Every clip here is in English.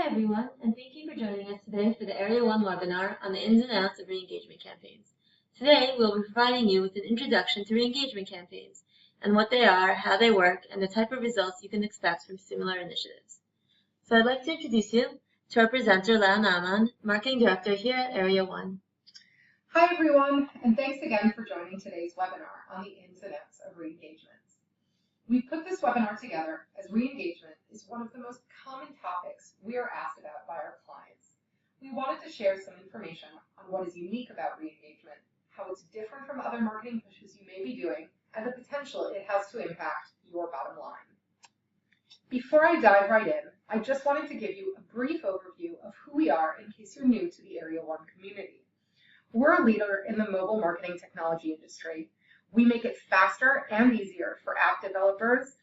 everyone, and thank you for joining us today for the Area 1 webinar on the ins and outs of re-engagement campaigns. Today, we'll be providing you with an introduction to re-engagement campaigns and what they are, how they work, and the type of results you can expect from similar initiatives. So I'd like to introduce you to our presenter, Lau Naaman, Marketing Director here at Area 1. Hi everyone, and thanks again for joining today's webinar on the ins and outs of re-engagements. We put this webinar together as re-engagement is one of the most common topics we are asked about by our clients. We wanted to share some information on what is unique about re-engagement, how it's different from other marketing pushes you may be doing, and the potential it has to impact your bottom line. Before I dive right in, I just wanted to give you a brief overview of who we are in case you're new to the Area 1 community. We're a leader in the mobile marketing technology industry. We make it faster and easier for app developers,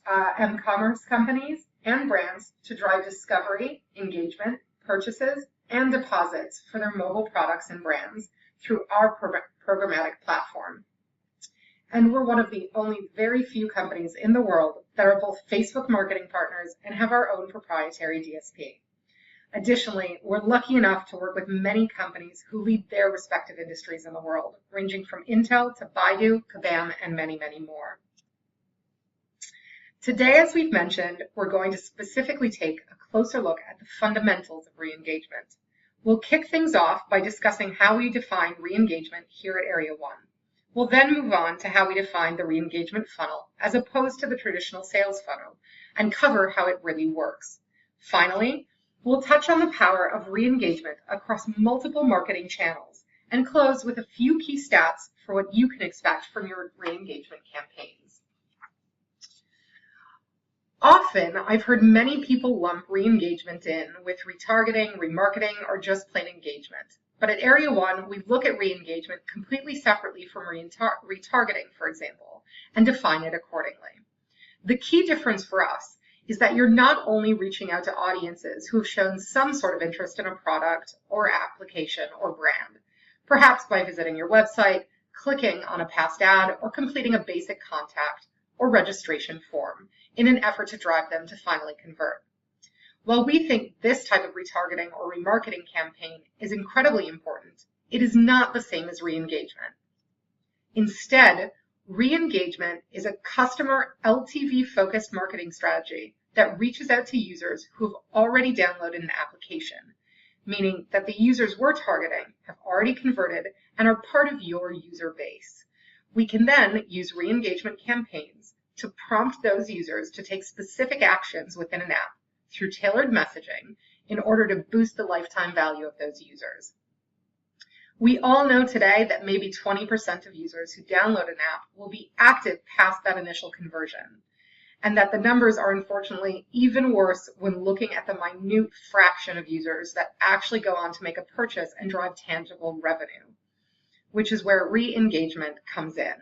e-commerce companies, and brands to drive discovery, engagement, purchases, and deposits for their mobile products and brands through our programmatic platform. And we're one of the only very few companies in the world that are both Facebook marketing partners and have our own proprietary DSP. Additionally, we're lucky enough to work with many companies who lead their respective industries in the world, ranging from Intel to Baidu, Kabam, and many, many more. Today, as we've mentioned, we're going to specifically take a closer look at the fundamentals of re-engagement. We'll kick things off by discussing how we define re-engagement here at Area 1. We'll then move on to how we define the re-engagement funnel as opposed to the traditional sales funnel and cover how it really works. Finally, we'll touch on the power of re-engagement across multiple marketing channels and close with a few key stats for what you can expect from your re-engagement campaigns. Often, I've heard many people lump re-engagement in with retargeting, remarketing, or just plain engagement. But at Area 1, we look at re-engagement completely separately from retargeting, for example, and define it accordingly. The key difference for us is that you're not only reaching out to audiences who have shown some sort of interest in a product or application or brand, perhaps by visiting your website, clicking on a past ad, or completing a basic contact or registration form in an effort to drive them to finally convert. While we think this type of retargeting or remarketing campaign is incredibly important, it is not the same as re-engagement. Instead, re-engagement is a customer LTV-focused marketing strategy that reaches out to users who have already downloaded an application, meaning that the users we're targeting have already converted and are part of your user base. We can then use re-engagement campaigns to prompt those users to take specific actions within an app through tailored messaging in order to boost the lifetime value of those users. We all know today that maybe 20% of users who download an app will be active past that initial conversion, and that the numbers are unfortunately even worse when looking at the minute fraction of users that actually go on to make a purchase and drive tangible revenue, which is where re-engagement comes in.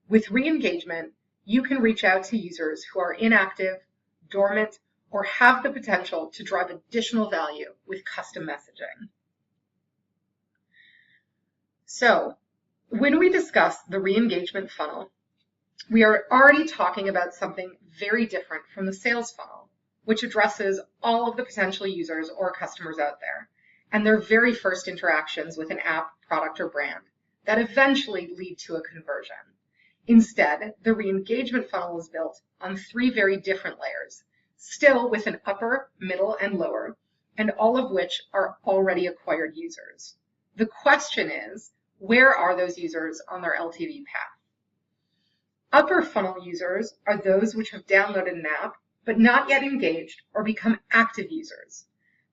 With re-engagement, you can reach out to users who are inactive, dormant, or have the potential to drive additional value with custom messaging. So, when we discuss the re-engagement funnel, we are already talking about something very different from the sales funnel, which addresses all of the potential users or customers out there and their very first interactions with an app, product, or brand that eventually lead to a conversion. Instead, the re-engagement funnel is built on three very different layers, still with an upper, middle, and lower, and all of which are already acquired users. The question is, where are those users on their LTV path? Upper funnel users are those which have downloaded an app but not yet engaged or become active users.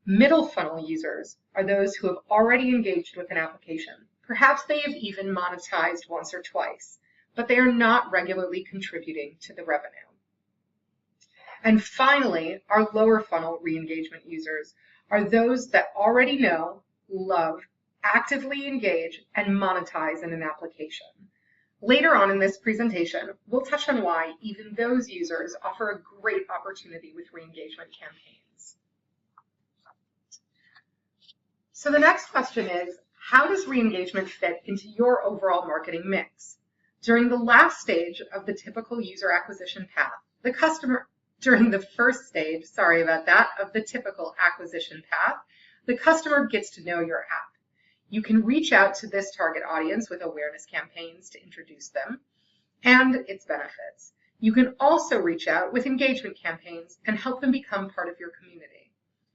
Middle funnel users are those who have already engaged with an application. Perhaps they have even monetized once or twice, but they are not regularly contributing to the revenue. And finally, our lower funnel re-engagement users are those that already know, love, actively engage, and monetize in an application. Later on in this presentation, we'll touch on why even those users offer a great opportunity with re-engagement campaigns. So the next question is, how does re-engagement fit into your overall marketing mix? During the last stage of the typical user acquisition path, the customer During the first stage, sorry about that, of the typical acquisition path, the customer gets to know your app. You can reach out to this target audience with awareness campaigns to introduce them and its benefits. You can also reach out with engagement campaigns and help them become part of your community.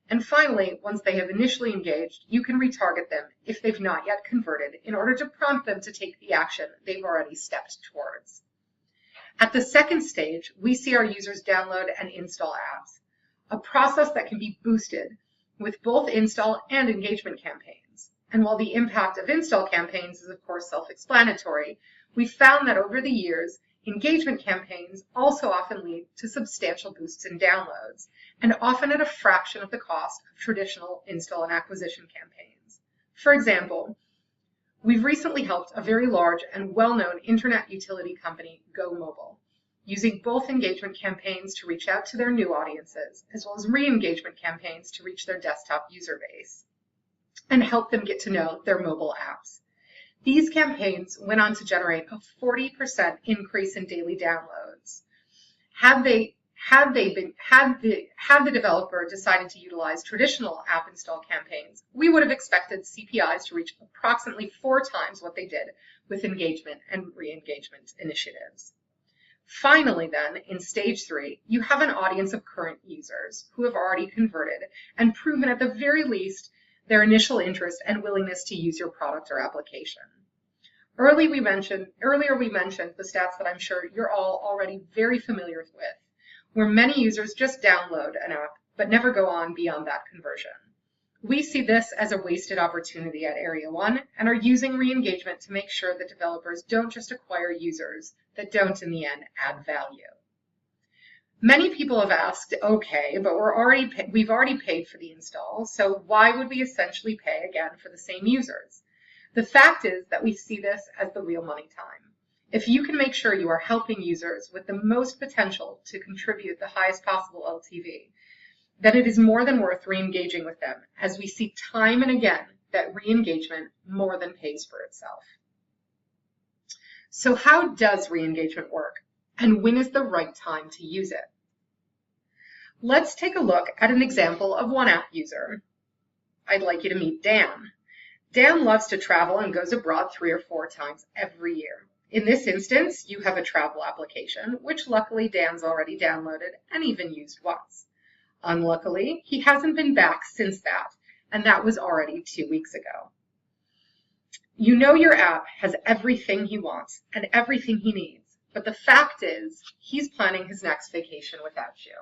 And finally, once they have initially engaged, you can retarget them if they've not yet converted in order to prompt them to take the action they've already stepped towards. At the second stage, we see our users download and install apps, a process that can be boosted with both install and engagement campaigns. And while the impact of install campaigns is of course self-explanatory, we found that over the years, engagement campaigns also often lead to substantial boosts in downloads, and often at a fraction of the cost of traditional install and acquisition campaigns. For example, we've recently helped a very large and well-known internet utility company go mobile, using both engagement campaigns to reach out to their new audiences, as well as re-engagement campaigns to reach their desktop user base and help them get to know their mobile apps. These campaigns went on to generate a 40% increase in daily downloads. Had the developer decided to utilize traditional app install campaigns, we would have expected CPIs to reach approximately 4 times what they did with engagement and re-engagement initiatives. Finally, then, in stage 3, you have an audience of current users who have already converted and proven at the very least their initial interest and willingness to use your product or application. Earlier we mentioned the stats that I'm sure you're all already very familiar with, where many users just download an app but never go on beyond that conversion. We see this as a wasted opportunity at Area 1 and are using re-engagement to make sure that developers don't just acquire users that don't in the end add value. Many people have asked, okay, but we've already paid for the install, so why would we essentially pay again for the same users? The fact is that we see this as the real money time. If you can make sure you are helping users with the most potential to contribute the highest possible LTV, then it is more than worth re-engaging with them, as we see time and again that re-engagement more than pays for itself. So how does re-engagement work, and when is the right time to use it? Let's take a look at an example of one app user. I'd like you to meet Dan. Dan loves to travel and goes abroad 3 or 4 times every year. In this instance, you have a travel application, which luckily Dan's already downloaded and even used once. Unluckily, he hasn't been back since that, and that was already 2 weeks ago. You know your app has everything he wants and everything he needs, but the fact is, he's planning his next vacation without you.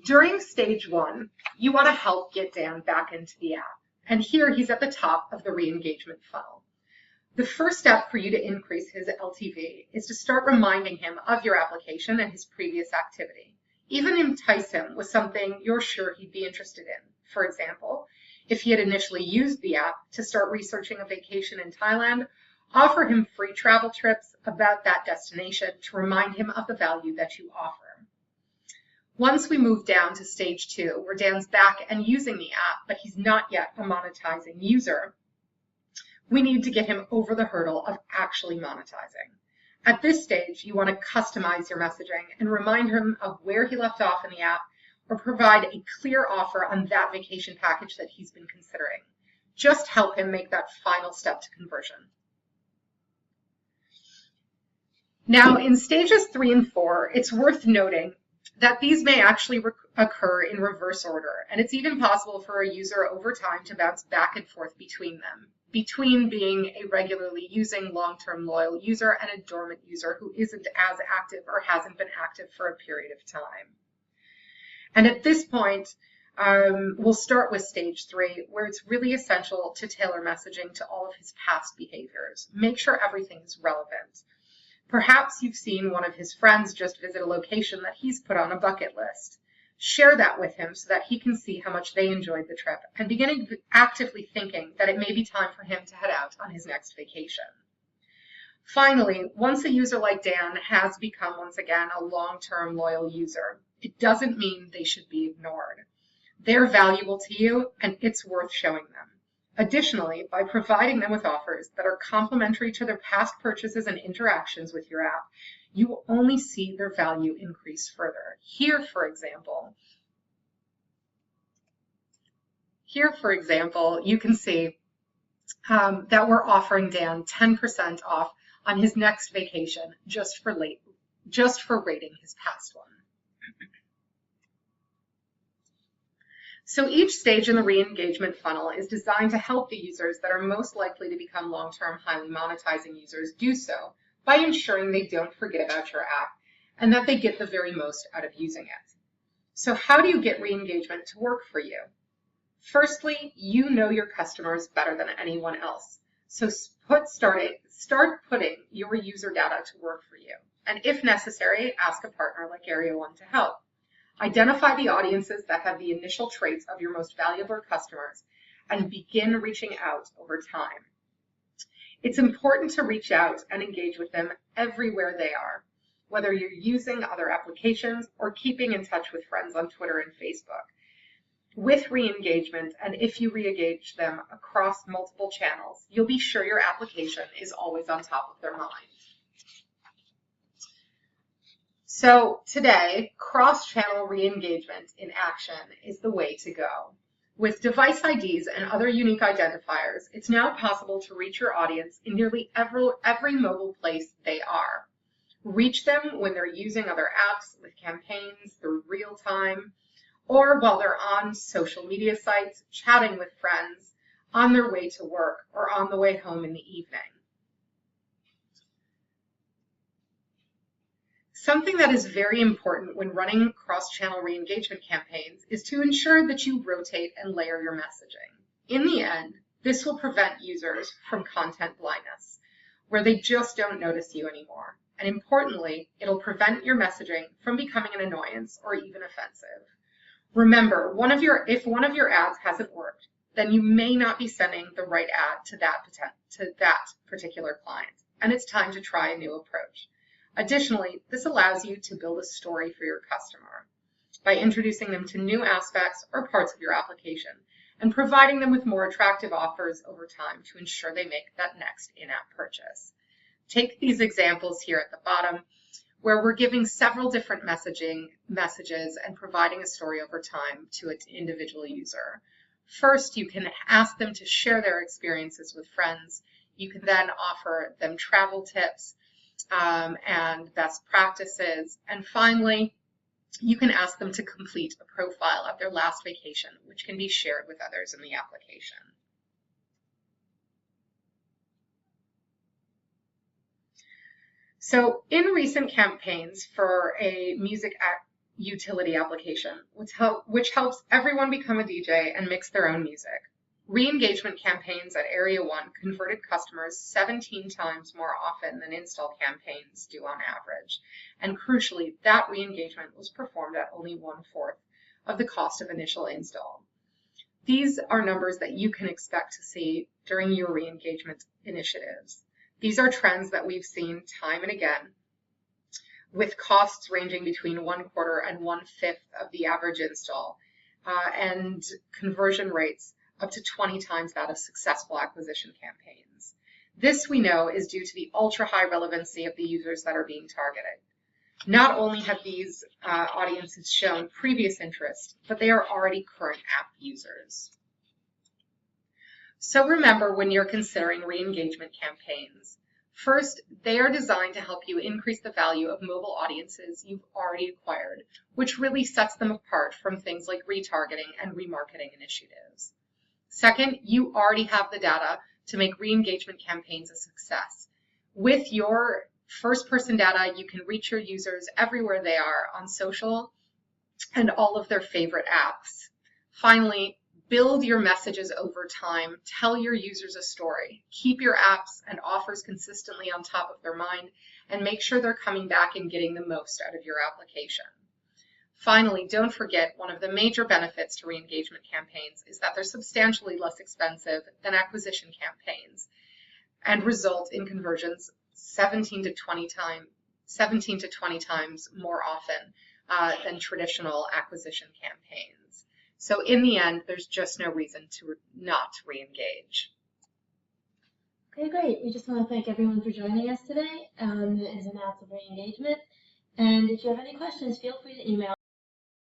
During stage 1, you want to help get Dan back into the app, and here he's at the top of the re-engagement funnel. The first step for you to increase his LTV is to start reminding him of your application and his previous activity. Even entice him with something you're sure he'd be interested in. For example, if he had initially used the app to start researching a vacation in Thailand, offer him free travel trips about that destination to remind him of the value that you offer. Once we move down to stage 2, where Dan's back and using the app, but he's not yet a monetizing user, we need to get him over the hurdle of actually monetizing. At this stage, you want to customize your messaging and remind him of where he left off in the app, or provide a clear offer on that vacation package that he's been considering. Just help him make that final step to conversion. Now, in stages 3 and 4, it's worth noting that these may actually occur in reverse order, and it's even possible for a user over time to bounce back and forth between them, between being a regularly using long-term loyal user and a dormant user who isn't as active or hasn't been active for a period of time. And at this point, we'll start with stage 3, where it's really essential to tailor messaging to all of his past behaviors. Make sure everything is relevant. Perhaps you've seen one of his friends just visit a location that he's put on a bucket list. Share that with him so that he can see how much they enjoyed the trip and begin actively thinking that it may be time for him to head out on his next vacation. Finally, once a user like Dan has become once again a long-term loyal user, it doesn't mean they should be ignored. They're valuable to you and it's worth showing them. Additionally, by providing them with offers that are complementary to their past purchases and interactions with your app, you will only see their value increase further. Here, for example, you can see that we're offering Dan 10% off on his next vacation just for rating his past one. So each stage in the re-engagement funnel is designed to help the users that are most likely to become long-term highly monetizing users do so by ensuring they don't forget about your app and that they get the very most out of using it. So how do you get re-engagement to work for you? Firstly, you know your customers better than anyone else. So start putting your user data to work for you. And if necessary, ask a partner like Area 1 to help. Identify the audiences that have the initial traits of your most valuable customers and begin reaching out over time. It's important to reach out and engage with them everywhere they are, whether you're using other applications or keeping in touch with friends on Twitter and Facebook. With re-engagement, and if you re-engage them across multiple channels, you'll be sure your application is always on top of their mind. So today, cross-channel re-engagement in action is the way to go. With device IDs and other unique identifiers, it's now possible to reach your audience in nearly every mobile place they are. Reach them when they're using other apps with campaigns through real time, or while they're on social media sites, chatting with friends, on their way to work, or on the way home in the evening. Something that is very important when running cross-channel re-engagement campaigns is to ensure that you rotate and layer your messaging. In the end, this will prevent users from content blindness, where they just don't notice you anymore. And importantly, it'll prevent your messaging from becoming an annoyance or even offensive. Remember, if one of your ads hasn't worked, then you may not be sending the right ad to that particular client, and it's time to try a new approach. Additionally, this allows you to build a story for your customer by introducing them to new aspects or parts of your application and providing them with more attractive offers over time to ensure they make that next in-app purchase. Take these examples here at the bottom, where we're giving several different messages and providing a story over time to an individual user. First, you can ask them to share their experiences with friends. You can then offer them travel tips and best practices. And finally, you can ask them to complete a profile of their last vacation, which can be shared with others in the application. So in recent campaigns for a music utility application, which helps everyone become a DJ and mix their own music, re-engagement campaigns at Area 1 converted customers 17 times more often than install campaigns do on average. And crucially, that re-engagement was performed at only 1/4 of the cost of initial install. These are numbers that you can expect to see during your re-engagement initiatives. These are trends that we've seen time and again, with costs ranging between 1/4 and 1/5 of the average install, and conversion rates up to 20 times that of successful acquisition campaigns. This, we know, is due to the ultra-high relevancy of the users that are being targeted. Not only have these audiences shown previous interest, but they are already current app users. So remember, when you're considering re-engagement campaigns, first, they are designed to help you increase the value of mobile audiences you've already acquired, which really sets them apart from things like retargeting and remarketing initiatives. Second, you already have the data to make re-engagement campaigns a success. With your first-person data, you can reach your users everywhere they are on social and all of their favorite apps. Finally, build your messages over time. Tell your users a story. Keep your apps and offers consistently on top of their mind, and make sure they're coming back and getting the most out of your application. Finally, don't forget, one of the major benefits to re-engagement campaigns is that they're substantially less expensive than acquisition campaigns and result in conversions 17 to 20 times more often than traditional acquisition campaigns. So in the end, there's just no reason to not re-engage. Okay, great. We just want to thank everyone for joining us today on the ins and outs of re-engagement. And if you have any questions, feel free to email